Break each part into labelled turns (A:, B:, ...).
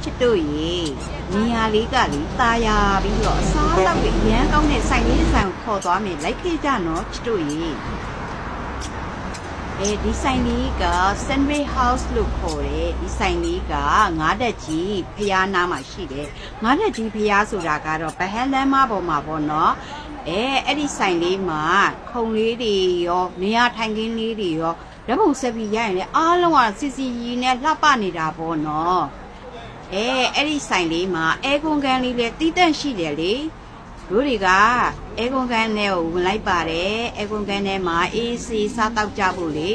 A: ချစ်တို့ရေနေရာလေးကလေตาယာပြီးတော့အစားတောက်ပြီးရမ်းကောင်းတဲ့ဆိုင်လေးဆိုင်ကိုခေါ်သွားမယ်လိုက်ခဲ့ကြနော်ချစ်တို့ရေဒီဆိုင်လေးက Sandwich House လို့ခေါ်တယ်ဒီဆိုင်လေးကငါးတက်ကြီးဖျားနားမှာရှိတယ်ငါးတက်ကြီးဖျားဆိုတာကတော့ဗဟန်းလမ်းမပေါ်မှာပေါ့နော်အဲ့ဒီဆိုင်လေးမှာခုံလေးတွေရောနေရာထိုင်ခင်းလေးတွေရောဓာတ်ပုံဆက်ပြီးရရင်လည်းအားလုံးကစီစီရီနဲ့လှပနေတာပေါ့နော်အဲ့ဒီဆိုင်လေးမှာအဲကွန်ကန်လေးလည်းတီးတန့်ရှိတယ်လေတို့တွေကအဲကွန်ကန်နဲ့ကိုဝင်လိုက်ပါတယ်အဲကွန်ကန်ထဲမှာအေးစီစားတောက်ကြဖို့လေ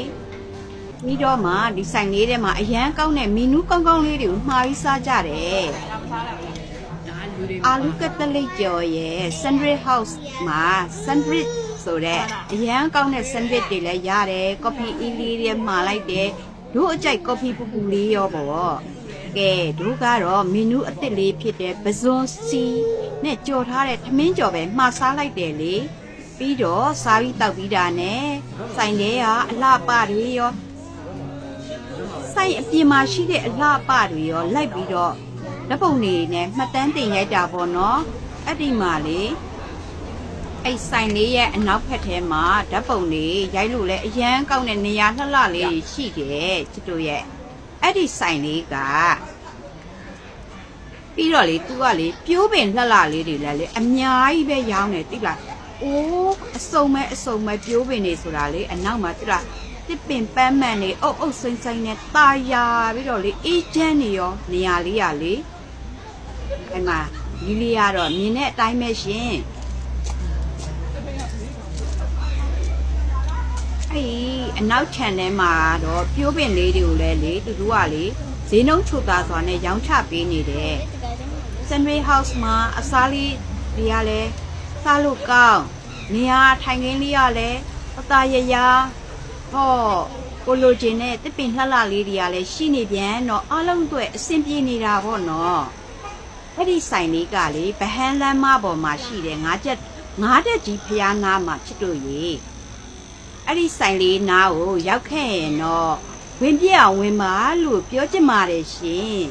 A: ပြီးတော့မှဒီဆိုင်လေးထဲမှာအရန်ကောင်းတဲ့မီနူးကောင်းကောင်းလေးတွေကိုမှာပြီးစားကြတယ်အာလူကတလိတ်ကျော်ရဲ့ Sandwich House မှာ Sandwich ဆိုတဲ့အရန်ကောင်းတဲ့ Sandwich တွေလည်းရတယ် coffee အီလီတွေမှာလိုက်တယ်တို့အကြိုက် coffee ပူပူလေးရောပေါ့ကဲတို့ကတော့မီနူးအသစ်လေးဖြစ်တဲ့ပဇွန်စီနဲ့ကြော်ထားတဲ့ထမင်းကြော်ပဲမှာစားလိုက်တယ်လေပြီးတော့စားပြီးတောက်ပြီးတာနဲ့ဆိုင်ထဲကအလှပတွေရောဆိုင်အပြင်မှာရှိတဲ့အလှပတွေရောလိုက်ပြီးတော့လက်ပုံတွေနဲ့မှတ်တမ်းတင်ရိုက်တာပေါ့နော်အဲ့ဒီမှာလေအဲ့ဆိုင်လေးရဲ့အနောက်ဖက်ထဲမှာဓာတ်ပုံတွေရိုက်လို့လဲအရန်ကောင်းတဲ့နေရာလှလှလေးရှိတယ်ချစ်တို့ရဲ့အဲ့ဒီဆိုင်လေးကပြီးတော့လေသူကလေပြိုးပင်လှလှလေးတွေလည်းလေအများကြီးပဲရောင်းတယ်သိလားအိုးအစုံမဲ့ပြိုးပင်တွေဆိုတာလေအနောက်မှာသိလားတစ်ပင်ပန်းမှန်နေအုပ်စိမ့်စိမ့်နဲ့တာယာပြီးတော့လေအေးချမ်းနေရောနေရာလေးရလေအဲ့မှာလီလီကတော့မြင်တဲ့အတိုင်းပဲရှင်အနောက်ခြံထဲမှာတော့ပြိုးပင်လေးတွေကိုလည်းလေသူတို့ကလေဈေးနှုန်းချိုသားစွာနဲ့ရောင်းချပေးနေတယ် Sandwich House မှာအစားလေးတွေကလည်းစားလို့ကောင်းနေရာထိုင်ခင်းလေးကလည်းအသားရရဟောကိုလိုချင်တဲ့တစ်ပင်လှလှလေးတွေကလည်းရှိနေပြန်တော့အားလုံးအတွက်အဆင်ပြေနေတာပေါ့နော်အဲ့ဒီဆိုင်လေးကလေဗဟန်းလမ်းမပေါ်မှာရှိတယ်ငါးတက်ကြီးဖျားနားမှာချစ်တို့ရေအဲ့ဒီဆိုင်လေးနားကိုရောက်ခဲ့ရင်တော့ဝင်ပြအောင်ဝင်ပါလို့ပြောချင်ပါတယ်ရှင်